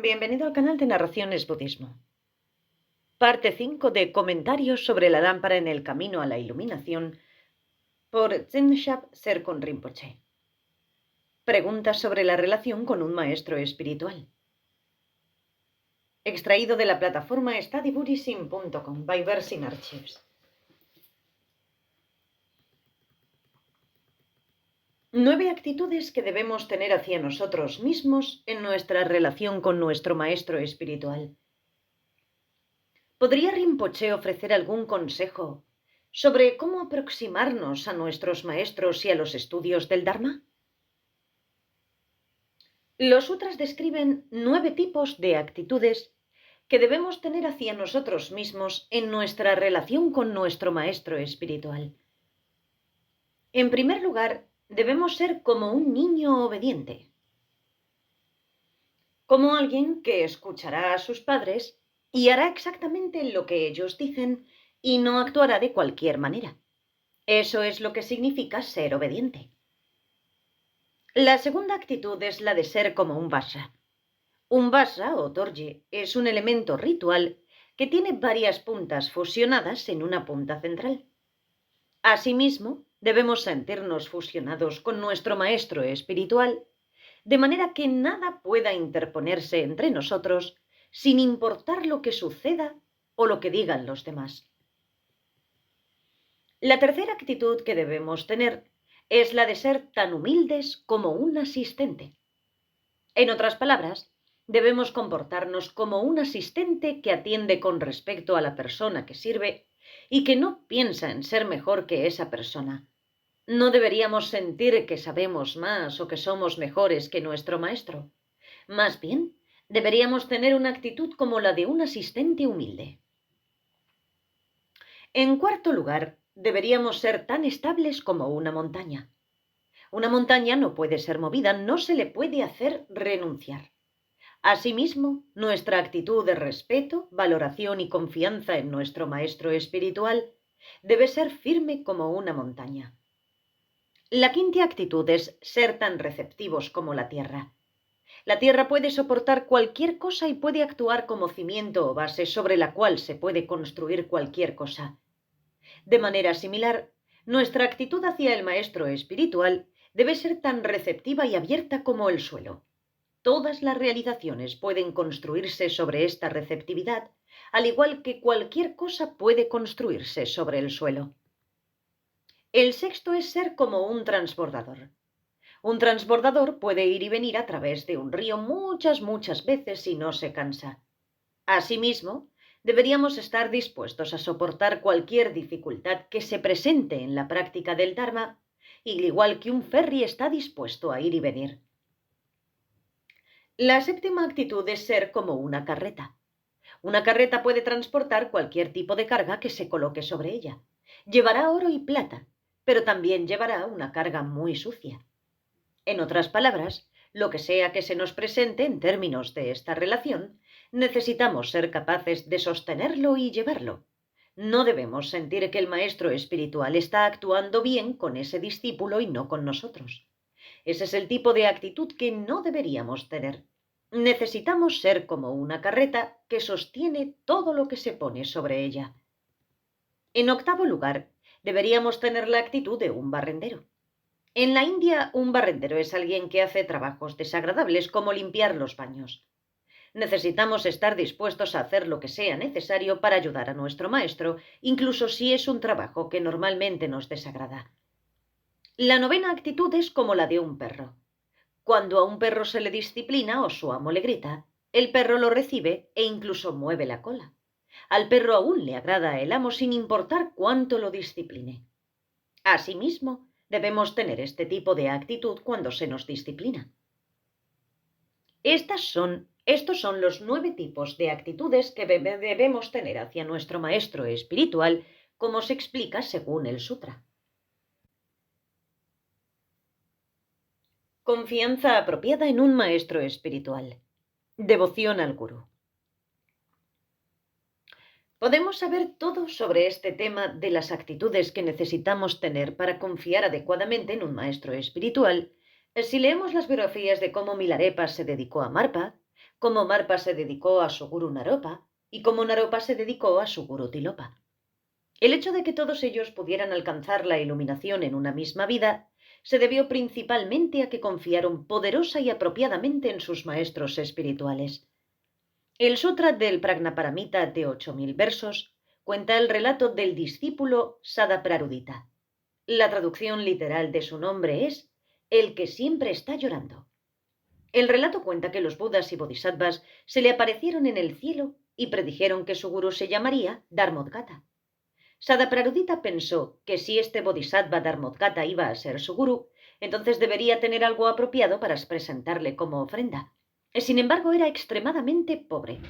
Bienvenido al canal de Narraciones Budismo. Parte 5 de Comentarios sobre la lámpara en el camino a la iluminación por Zenshab Serkon Rinpoche. Preguntas sobre la relación con un maestro espiritual. Extraído de la plataforma studybuddhism.com by Versin Archives. 9 actitudes que debemos tener hacia nosotros mismos en nuestra relación con nuestro maestro espiritual. ¿Podría Rinpoche ofrecer algún consejo sobre cómo aproximarnos a nuestros maestros y a los estudios del Dharma? Los sutras describen 9 tipos de actitudes que debemos tener hacia nosotros mismos en nuestra relación con nuestro maestro espiritual. En primer lugar, debemos ser como un niño obediente, como alguien que escuchará a sus padres y hará exactamente lo que ellos dicen y no actuará de cualquier manera. Eso es lo que significa ser obediente. La segunda actitud es la de ser como un vasa. Un vasa o torje es un elemento ritual que tiene varias puntas fusionadas en una punta central. Asimismo, debemos sentirnos fusionados con nuestro maestro espiritual, de manera que nada pueda interponerse entre nosotros, sin importar lo que suceda o lo que digan los demás. La tercera actitud que debemos tener es la de ser tan humildes como un asistente. En otras palabras, debemos comportarnos como un asistente que atiende con respecto a la persona que sirve y que no piensa en ser mejor que esa persona. No deberíamos sentir que sabemos más o que somos mejores que nuestro maestro. Más bien, deberíamos tener una actitud como la de un asistente humilde. En cuarto lugar, deberíamos ser tan estables como una montaña. Una montaña no puede ser movida, no se le puede hacer renunciar. Asimismo, nuestra actitud de respeto, valoración y confianza en nuestro maestro espiritual debe ser firme como una montaña. La quinta actitud es ser tan receptivos como la tierra. La tierra puede soportar cualquier cosa y puede actuar como cimiento o base sobre la cual se puede construir cualquier cosa. De manera similar, nuestra actitud hacia el maestro espiritual debe ser tan receptiva y abierta como el suelo. Todas las realizaciones pueden construirse sobre esta receptividad, al igual que cualquier cosa puede construirse sobre el suelo. El sexto es ser como un transbordador. Un transbordador puede ir y venir a través de un río muchas veces y no se cansa. Asimismo, deberíamos estar dispuestos a soportar cualquier dificultad que se presente en la práctica del Dharma, al igual que un ferry está dispuesto a ir y venir. La séptima actitud es ser como una carreta. Una carreta puede transportar cualquier tipo de carga que se coloque sobre ella. Llevará oro y plata, pero también llevará una carga muy sucia. En otras palabras, lo que sea que se nos presente en términos de esta relación, necesitamos ser capaces de sostenerlo y llevarlo. No debemos sentir que el maestro espiritual está actuando bien con ese discípulo y no con nosotros. Ese es el tipo de actitud que no deberíamos tener. Necesitamos ser como una carreta que sostiene todo lo que se pone sobre ella. En octavo lugar, deberíamos tener la actitud de un barrendero. En la India, un barrendero es alguien que hace trabajos desagradables como limpiar los baños. Necesitamos estar dispuestos a hacer lo que sea necesario para ayudar a nuestro maestro, incluso si es un trabajo que normalmente nos desagrada. La novena actitud es como la de un perro. Cuando a un perro se le disciplina o su amo le grita, el perro lo recibe e incluso mueve la cola. Al perro aún le agrada el amo sin importar cuánto lo discipline. Asimismo, debemos tener este tipo de actitud cuando se nos disciplina. Estos son los 9 tipos de actitudes que debemos tener hacia nuestro maestro espiritual, como se explica según el sutra. Confianza apropiada en un maestro espiritual. Devoción al gurú. Podemos saber todo sobre este tema de las actitudes que necesitamos tener para confiar adecuadamente en un maestro espiritual si leemos las biografías de cómo Milarepa se dedicó a Marpa, como Marpa se dedicó a su gurú Naropa y como Naropa se dedicó a su gurú Tilopa. El hecho de que todos ellos pudieran alcanzar la iluminación en una misma vida se debió principalmente a que confiaron poderosa y apropiadamente en sus maestros espirituales. El Sutra del Prajnaparamita de 8000 versos cuenta el relato del discípulo Sadaprarudita. La traducción literal de su nombre es el que siempre está llorando. El relato cuenta que los budas y bodhisattvas se le aparecieron en el cielo y predijeron que su gurú se llamaría Dharmodgata. Sadaprarudita pensó que si este bodhisattva Dharmodgata iba a ser su gurú, entonces debería tener algo apropiado para presentarle como ofrenda. Sin embargo, era extremadamente pobre.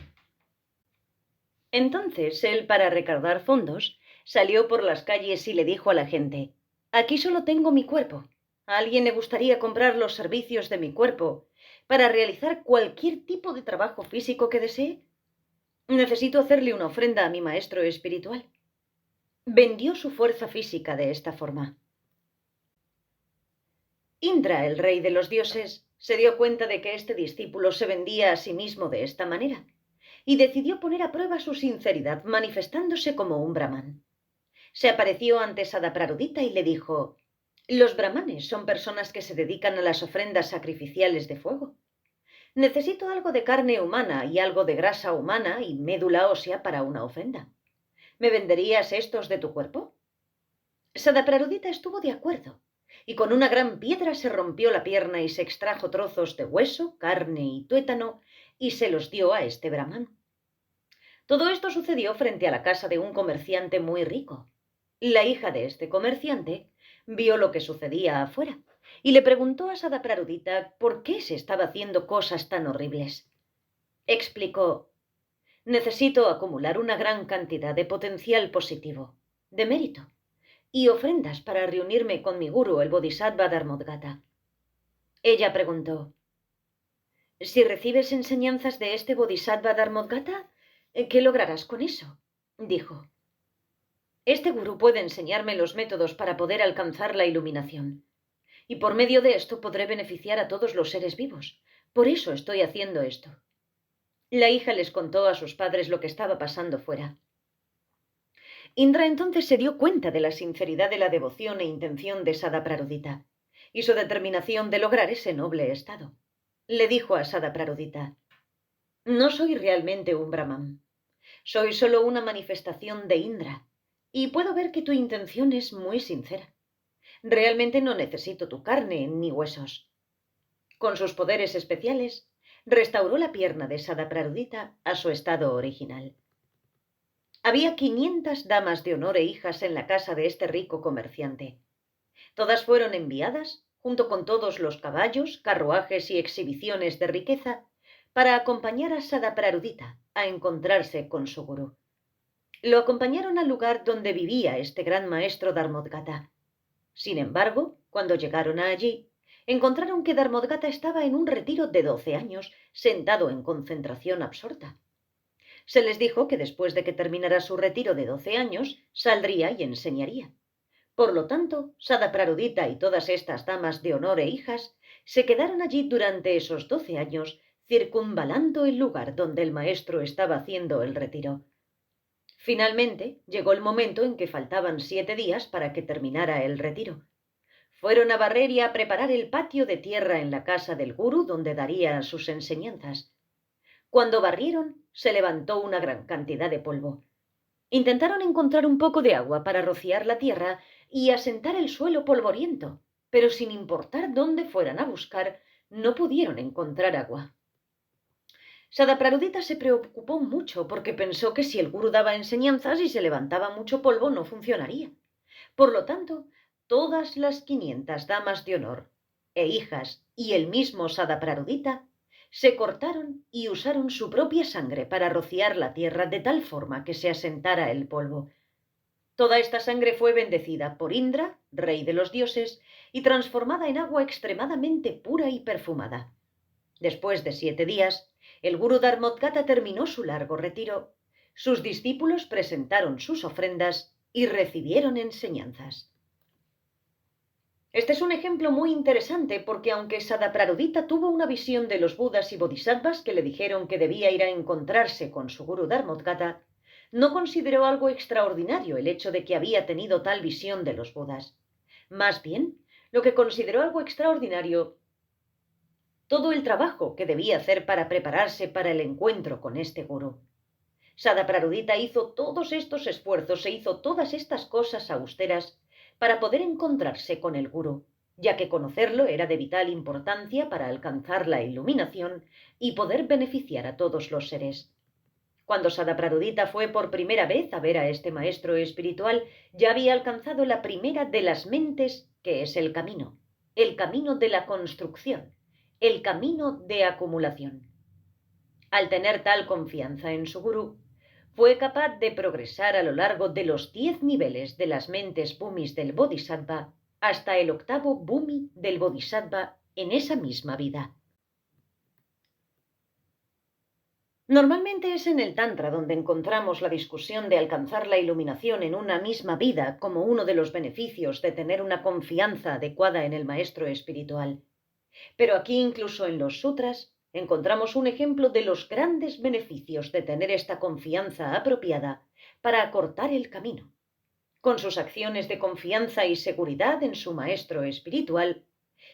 Entonces él, para recaudar fondos, salió por las calles y le dijo a la gente: «Aquí solo tengo mi cuerpo. ¿A alguien le gustaría comprar los servicios de mi cuerpo para realizar cualquier tipo de trabajo físico que desee? Necesito hacerle una ofrenda a mi maestro espiritual». Vendió su fuerza física de esta forma. Indra, el rey de los dioses, se dio cuenta de que este discípulo se vendía a sí mismo de esta manera y decidió poner a prueba su sinceridad manifestándose como un brahman. Se apareció ante Sadaprarudita y le dijo: «Los brahmanes son personas que se dedican a las ofrendas sacrificiales de fuego. Necesito algo de carne humana y algo de grasa humana y médula ósea para una ofrenda. ¿Me venderías estos de tu cuerpo?». Sadaprarudita estuvo de acuerdo, y con una gran piedra se rompió la pierna y se extrajo trozos de hueso, carne y tuétano y se los dio a este brahman. Todo esto sucedió frente a la casa de un comerciante muy rico. La hija de este comerciante vio lo que sucedía afuera y le preguntó a Sadaprarudita por qué se estaba haciendo cosas tan horribles. Explicó: «Necesito acumular una gran cantidad de potencial positivo, de mérito y ofrendas para reunirme con mi gurú, el bodhisattva Dharmodgata». Ella preguntó: «Si recibes enseñanzas de este bodhisattva Dharmodgata, ¿qué lograrás con eso?», dijo. «Este gurú puede enseñarme los métodos para poder alcanzar la iluminación, y por medio de esto podré beneficiar a todos los seres vivos. Por eso estoy haciendo esto». La hija les contó a sus padres lo que estaba pasando fuera. Indra entonces se dio cuenta de la sinceridad de la devoción e intención de Sadaprarudita y su determinación de lograr ese noble estado. Le dijo a Sadaprarudita: «No soy realmente un brahman. Soy solo una manifestación de Indra y puedo ver que tu intención es muy sincera. Realmente no necesito tu carne ni huesos». Con sus poderes especiales, restauró la pierna de Sadaprarudita a su estado original. Había 500 damas de honor e hijas en la casa de este rico comerciante. Todas fueron enviadas, junto con todos los caballos, carruajes y exhibiciones de riqueza, para acompañar a Sadaprarudita a encontrarse con su gurú. Lo acompañaron al lugar donde vivía este gran maestro Dharmodgata. Sin embargo, cuando llegaron allí, encontraron que Dharmodgata estaba en un retiro de 12 años, sentado en concentración absorta. Se les dijo que después de que terminara su retiro de 12 años, saldría y enseñaría. Por lo tanto, Sadaprarudita y todas estas damas de honor e hijas se quedaron allí durante esos 12 años, circunvalando el lugar donde el maestro estaba haciendo el retiro. Finalmente, llegó el momento en que faltaban 7 días para que terminara el retiro. Fueron a barrer y a preparar el patio de tierra en la casa del gurú donde daría sus enseñanzas. Cuando barrieron, se levantó una gran cantidad de polvo. Intentaron encontrar un poco de agua para rociar la tierra y asentar el suelo polvoriento, pero sin importar dónde fueran a buscar, no pudieron encontrar agua. Sadaprarudita se preocupó mucho porque pensó que si el gurú daba enseñanzas y se levantaba mucho polvo no funcionaría. Por lo tanto, todas las 500 damas de honor e hijas y el mismo Sadaprarudita se cortaron y usaron su propia sangre para rociar la tierra de tal forma que se asentara el polvo. Toda esta sangre fue bendecida por Indra, rey de los dioses, y transformada en agua extremadamente pura y perfumada. Después de 7 días, el gurú Dharmodgata terminó su largo retiro. Sus discípulos presentaron sus ofrendas y recibieron enseñanzas. Este es un ejemplo muy interesante porque aunque Sadaprarudita tuvo una visión de los Budas y Bodhisattvas que le dijeron que debía ir a encontrarse con su gurú Dharmodgata, no consideró algo extraordinario el hecho de que había tenido tal visión de los Budas. Más bien, lo que consideró algo extraordinario, todo el trabajo que debía hacer para prepararse para el encuentro con este gurú. Sadaprarudita hizo todos estos esfuerzos e hizo todas estas cosas austeras para poder encontrarse con el gurú, ya que conocerlo era de vital importancia para alcanzar la iluminación y poder beneficiar a todos los seres. Cuando Sadaprarudita fue por primera vez a ver a este maestro espiritual, ya había alcanzado la primera de las mentes, que es el camino de la construcción, el camino de acumulación. Al tener tal confianza en su gurú, fue capaz de progresar a lo largo de los 10 niveles de las mentes Bhumis del Bodhisattva hasta el 8º Bhumi del Bodhisattva en esa misma vida. Normalmente es en el Tantra donde encontramos la discusión de alcanzar la iluminación en una misma vida como uno de los beneficios de tener una confianza adecuada en el maestro espiritual. Pero aquí, incluso en los sutras, encontramos un ejemplo de los grandes beneficios de tener esta confianza apropiada para acortar el camino. Con sus acciones de confianza y seguridad en su maestro espiritual,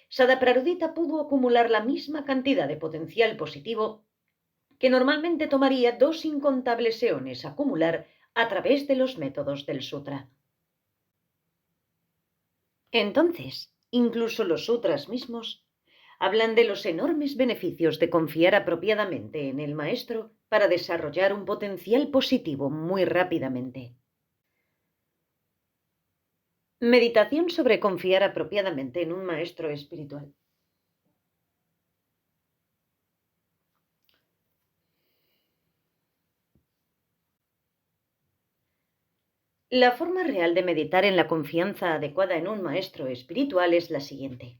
Sadaprarudita pudo acumular la misma cantidad de potencial positivo que normalmente tomaría 2 incontables eones acumular a través de los métodos del sutra. Entonces, incluso los sutras mismos hablan de los enormes beneficios de confiar apropiadamente en el maestro para desarrollar un potencial positivo muy rápidamente. Meditación sobre confiar apropiadamente en un maestro espiritual. La forma real de meditar en la confianza adecuada en un maestro espiritual es la siguiente.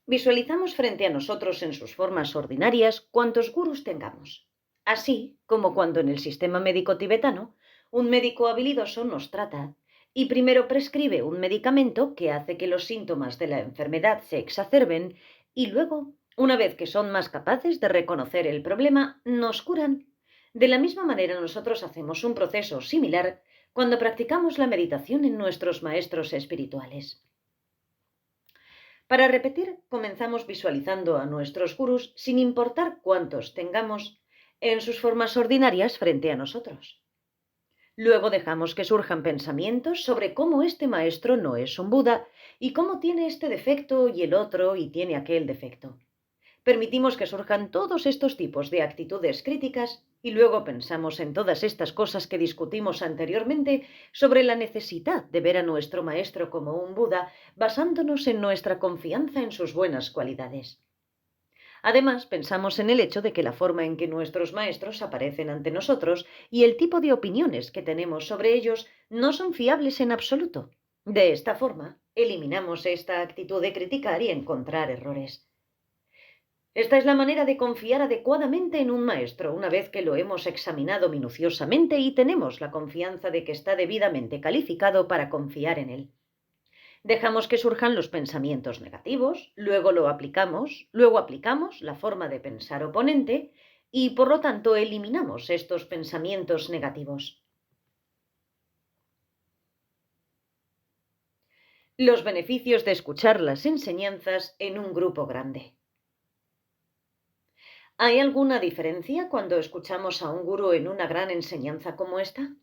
Visualizamos frente a nosotros en sus formas ordinarias cuantos gurús tengamos, así como cuando en el sistema médico tibetano un médico habilidoso nos trata y primero prescribe un medicamento que hace que los síntomas de la enfermedad se exacerben y luego, una vez que son más capaces de reconocer el problema, nos curan. De la misma manera nosotros hacemos un proceso similar cuando practicamos la meditación en nuestros maestros espirituales. Para repetir, comenzamos visualizando a nuestros gurús sin importar cuántos tengamos en sus formas ordinarias frente a nosotros. Luego dejamos que surjan pensamientos sobre cómo este maestro no es un Buda y cómo tiene este defecto y el otro y tiene aquel defecto. Permitimos que surjan todos estos tipos de actitudes críticas y luego pensamos en todas estas cosas que discutimos anteriormente sobre la necesidad de ver a nuestro maestro como un Buda basándonos en nuestra confianza en sus buenas cualidades. Además, pensamos en el hecho de que la forma en que nuestros maestros aparecen ante nosotros y el tipo de opiniones que tenemos sobre ellos no son fiables en absoluto. De esta forma, eliminamos esta actitud de criticar y encontrar errores. Esta es la manera de confiar adecuadamente en un maestro una vez que lo hemos examinado minuciosamente y tenemos la confianza de que está debidamente calificado para confiar en él. Dejamos que surjan los pensamientos negativos, luego aplicamos la forma de pensar oponente y por lo tanto eliminamos estos pensamientos negativos. Los beneficios de escuchar las enseñanzas en un grupo grande. ¿Hay alguna diferencia cuando escuchamos a un gurú en una gran enseñanza como esta?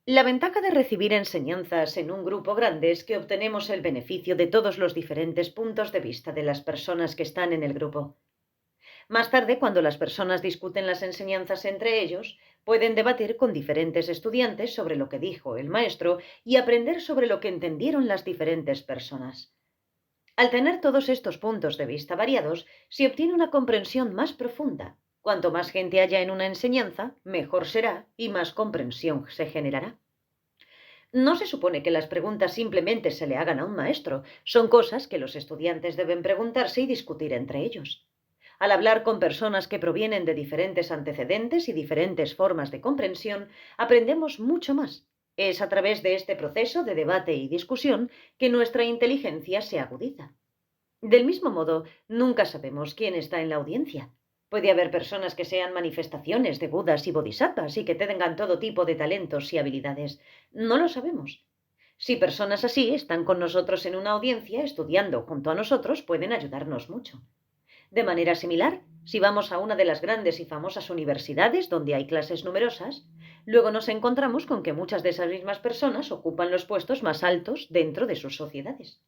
La ventaja de recibir enseñanzas en un grupo grande es que obtenemos el beneficio de todos los diferentes puntos de vista de las personas que están en el grupo. Más tarde, cuando las personas discuten las enseñanzas entre ellos, pueden debatir con diferentes estudiantes sobre lo que dijo el maestro y aprender sobre lo que entendieron las diferentes personas. Al tener todos estos puntos de vista variados, se obtiene una comprensión más profunda. Cuanto más gente haya en una enseñanza, mejor será y más comprensión se generará. No se supone que las preguntas simplemente se le hagan a un maestro, son cosas que los estudiantes deben preguntarse y discutir entre ellos. Al hablar con personas que provienen de diferentes antecedentes y diferentes formas de comprensión, aprendemos mucho más. Es a través de este proceso de debate y discusión que nuestra inteligencia se agudiza. Del mismo modo, nunca sabemos quién está en la audiencia. Puede haber personas que sean manifestaciones de Budas y Bodhisattvas y que tengan todo tipo de talentos y habilidades. No lo sabemos. Si personas así están con nosotros en una audiencia estudiando junto a nosotros, pueden ayudarnos mucho. De manera similar, si vamos a una de las grandes y famosas universidades donde hay clases numerosas, luego nos encontramos con que muchas de esas mismas personas ocupan los puestos más altos dentro de sus sociedades.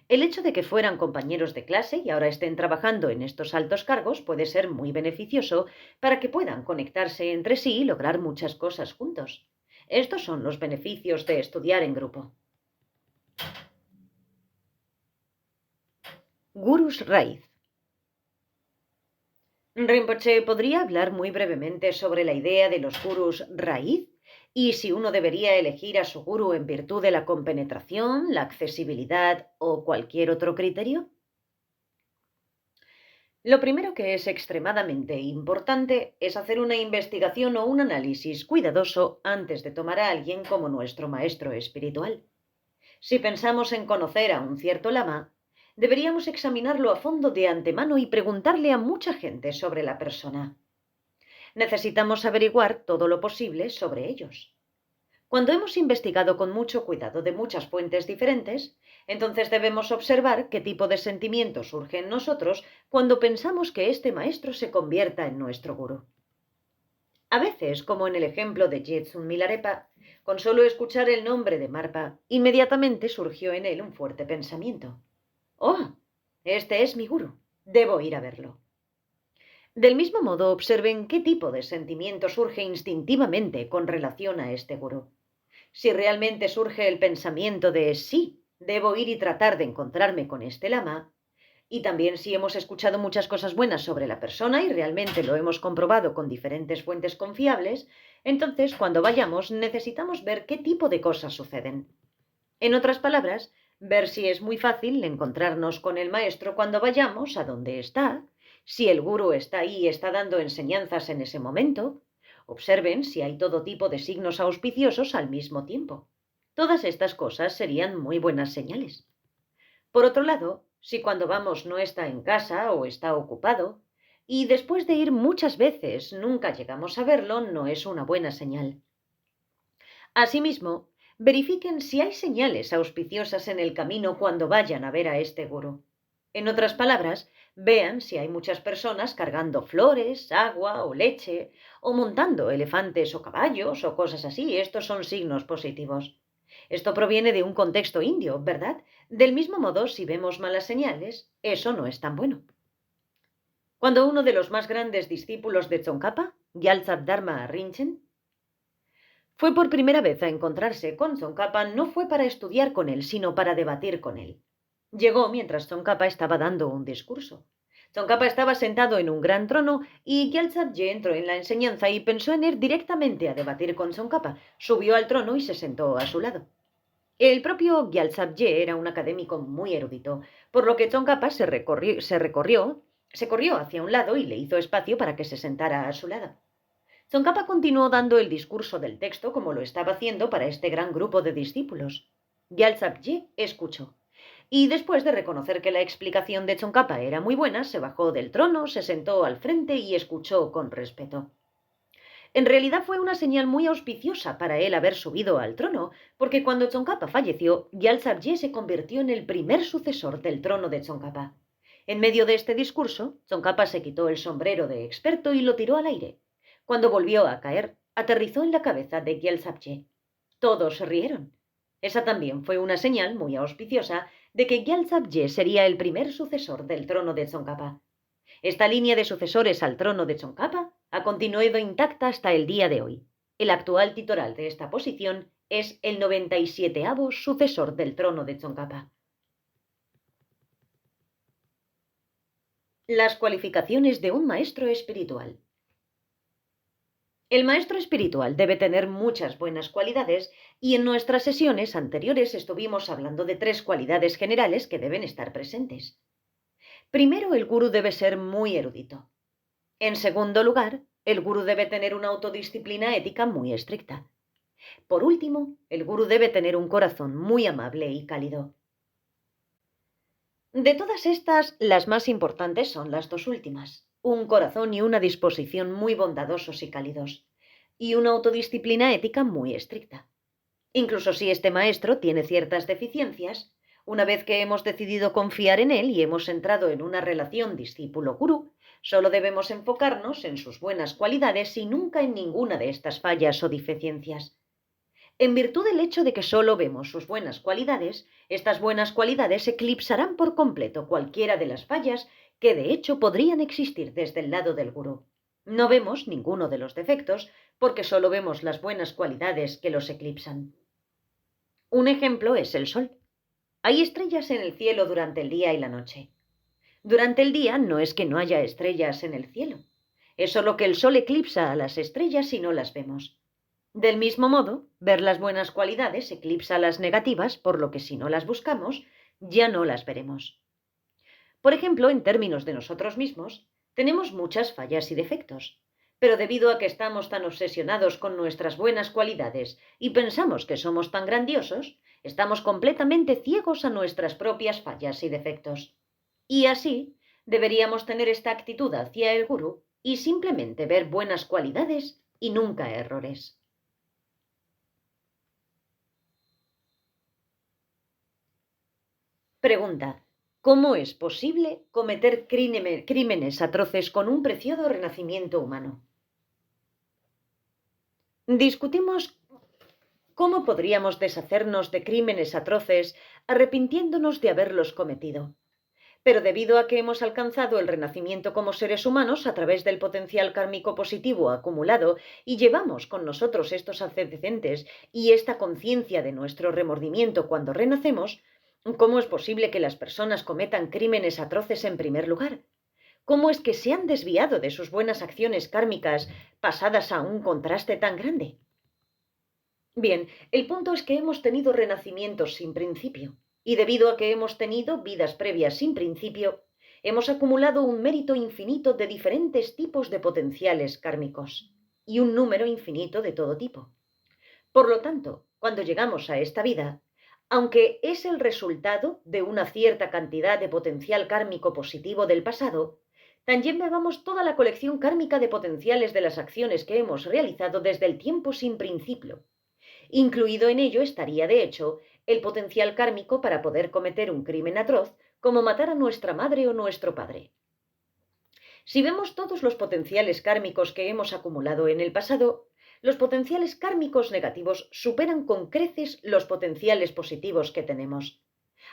El hecho de que fueran compañeros de clase y ahora estén trabajando en estos altos cargos puede ser muy beneficioso para que puedan conectarse entre sí y lograr muchas cosas juntos. Estos son los beneficios de estudiar en grupo. Gurús raíz. Rinpoche podría hablar muy brevemente sobre la idea de los gurús raíz y si uno debería elegir a su gurú en virtud de la compenetración, la accesibilidad o cualquier otro criterio. Lo primero que es extremadamente importante es hacer una investigación o un análisis cuidadoso antes de tomar a alguien como nuestro maestro espiritual. Si pensamos en conocer a un cierto lama, deberíamos examinarlo a fondo de antemano y preguntarle a mucha gente sobre la persona. Necesitamos averiguar todo lo posible sobre ellos. Cuando hemos investigado con mucho cuidado de muchas fuentes diferentes, entonces debemos observar qué tipo de sentimiento surge en nosotros cuando pensamos que este maestro se convierta en nuestro gurú. A veces, como en el ejemplo de Jetsun Milarepa, con solo escuchar el nombre de Marpa, inmediatamente surgió en él un fuerte pensamiento. ¡Oh! Este es mi gurú. Debo ir a verlo. Del mismo modo, observen qué tipo de sentimiento surge instintivamente con relación a este gurú. Si realmente surge el pensamiento de sí, debo ir y tratar de encontrarme con este lama, y también si hemos escuchado muchas cosas buenas sobre la persona y realmente lo hemos comprobado con diferentes fuentes confiables, entonces cuando vayamos necesitamos ver qué tipo de cosas suceden. En otras palabras, ver si es muy fácil encontrarnos con el maestro cuando vayamos a donde está, si el gurú está ahí y está dando enseñanzas en ese momento. Observen si hay todo tipo de signos auspiciosos al mismo tiempo. Todas estas cosas serían muy buenas señales. Por otro lado, si cuando vamos no está en casa o está ocupado, y después de ir muchas veces nunca llegamos a verlo, no es una buena señal. Asimismo, verifiquen si hay señales auspiciosas en el camino cuando vayan a ver a este gurú. En otras palabras, vean si hay muchas personas cargando flores, agua o leche, o montando elefantes o caballos o cosas así. Estos son signos positivos. Esto proviene de un contexto indio, ¿verdad? Del mismo modo, si vemos malas señales, eso no es tan bueno. Cuando uno de los más grandes discípulos de Tsongkhapa, Gyaltsab Dharma Rinchen, fue por primera vez a encontrarse con Tsongkhapa, no fue para estudiar con él, sino para debatir con él. Llegó mientras Tsongkhapa estaba dando un discurso. Tsongkhapa estaba sentado en un gran trono y Gyaltsab Ye entró en la enseñanza y pensó en ir directamente a debatir con Tsongkhapa. Subió al trono y se sentó a su lado. El propio Gyaltsab Ye era un académico muy erudito, por lo que Tsongkhapa se corrió hacia un lado y le hizo espacio para que se sentara a su lado. Tsongkhapa continuó dando el discurso del texto como lo estaba haciendo para este gran grupo de discípulos. Gyaltsab Ye escuchó. Y después de reconocer que la explicación de Tsongkhapa era muy buena, se bajó del trono, se sentó al frente y escuchó con respeto. En realidad fue una señal muy auspiciosa para él haber subido al trono, porque cuando Tsongkhapa falleció, Gyaltsab Ye se convirtió en el primer sucesor del trono de Tsongkhapa. En medio de este discurso, Tsongkhapa se quitó el sombrero de experto y lo tiró al aire. Cuando volvió a caer, aterrizó en la cabeza de Gyaltsab Ye. Todos rieron. Esa también fue una señal muy auspiciosa de que Gyaltsab Ye sería el primer sucesor del trono de Tsongkhapa. Esta línea de sucesores al trono de Tsongkhapa ha continuado intacta hasta el día de hoy. El actual titular de esta posición es el 97º sucesor del trono de Tsongkhapa. Las cualificaciones de un maestro espiritual. El maestro espiritual debe tener muchas buenas cualidades y en nuestras sesiones anteriores estuvimos hablando de 3 cualidades generales que deben estar presentes. Primero, el gurú debe ser muy erudito. En segundo lugar, el gurú debe tener una autodisciplina ética muy estricta. Por último, el gurú debe tener un corazón muy amable y cálido. De todas estas, las más importantes son las dos últimas: un corazón y una disposición muy bondadosos y cálidos, y una autodisciplina ética muy estricta. Incluso si este maestro tiene ciertas deficiencias, una vez que hemos decidido confiar en él y hemos entrado en una relación discípulo-gurú, solo debemos enfocarnos en sus buenas cualidades y nunca en ninguna de estas fallas o deficiencias. En virtud del hecho de que solo vemos sus buenas cualidades, estas buenas cualidades eclipsarán por completo cualquiera de las fallas que de hecho podrían existir desde el lado del gurú. No vemos ninguno de los defectos porque solo vemos las buenas cualidades que los eclipsan. Un ejemplo es el sol. Hay estrellas en el cielo durante el día y la noche. Durante el día no es que no haya estrellas en el cielo, es solo que el sol eclipsa a las estrellas y no las vemos. Del mismo modo, ver las buenas cualidades eclipsa las negativas, por lo que si no las buscamos, ya no las veremos. Por ejemplo, en términos de nosotros mismos, tenemos muchas fallas y defectos, pero debido a que estamos tan obsesionados con nuestras buenas cualidades y pensamos que somos tan grandiosos, estamos completamente ciegos a nuestras propias fallas y defectos. Y así, deberíamos tener esta actitud hacia el gurú y simplemente ver buenas cualidades y nunca errores. Pregunta: ¿cómo es posible cometer crímenes atroces con un preciado renacimiento humano? Discutimos cómo podríamos deshacernos de crímenes atroces arrepintiéndonos de haberlos cometido. Pero debido a que hemos alcanzado el renacimiento como seres humanos a través del potencial kármico positivo acumulado y llevamos con nosotros estos antecedentes y esta conciencia de nuestro remordimiento cuando renacemos, ¿cómo es posible que las personas cometan crímenes atroces en primer lugar? ¿Cómo es que se han desviado de sus buenas acciones kármicas pasadas a un contraste tan grande? Bien, el punto es que hemos tenido renacimientos sin principio, y debido a que hemos tenido vidas previas sin principio, hemos acumulado un mérito infinito de diferentes tipos de potenciales kármicos, y un número infinito de todo tipo. Por lo tanto, cuando llegamos a esta vida, aunque es el resultado de una cierta cantidad de potencial kármico positivo del pasado, también llevamos toda la colección kármica de potenciales de las acciones que hemos realizado desde el tiempo sin principio. Incluido en ello estaría, de hecho, el potencial kármico para poder cometer un crimen atroz, como matar a nuestra madre o nuestro padre. Si vemos todos los potenciales kármicos que hemos acumulado en el pasado, los potenciales kármicos negativos superan con creces los potenciales positivos que tenemos.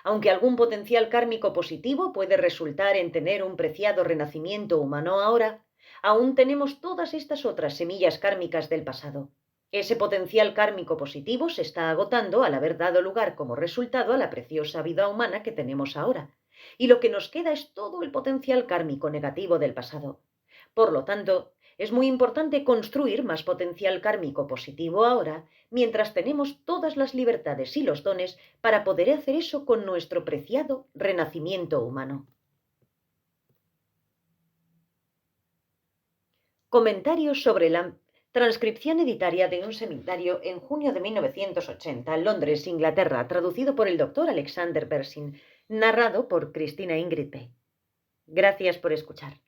Aunque algún potencial kármico positivo puede resultar en tener un preciado renacimiento humano ahora, aún tenemos todas estas otras semillas kármicas del pasado. Ese potencial kármico positivo se está agotando al haber dado lugar como resultado a la preciosa vida humana que tenemos ahora, y lo que nos queda es todo el potencial kármico negativo del pasado. Por lo tanto, es muy importante construir más potencial kármico positivo ahora, mientras tenemos todas las libertades y los dones para poder hacer eso con nuestro preciado renacimiento humano. Comentarios sobre la transcripción editaria de un seminario en junio de 1980, Londres, Inglaterra, traducido por el Dr. Alexander Berzin, narrado por Cristina Ingrid P. Gracias por escuchar.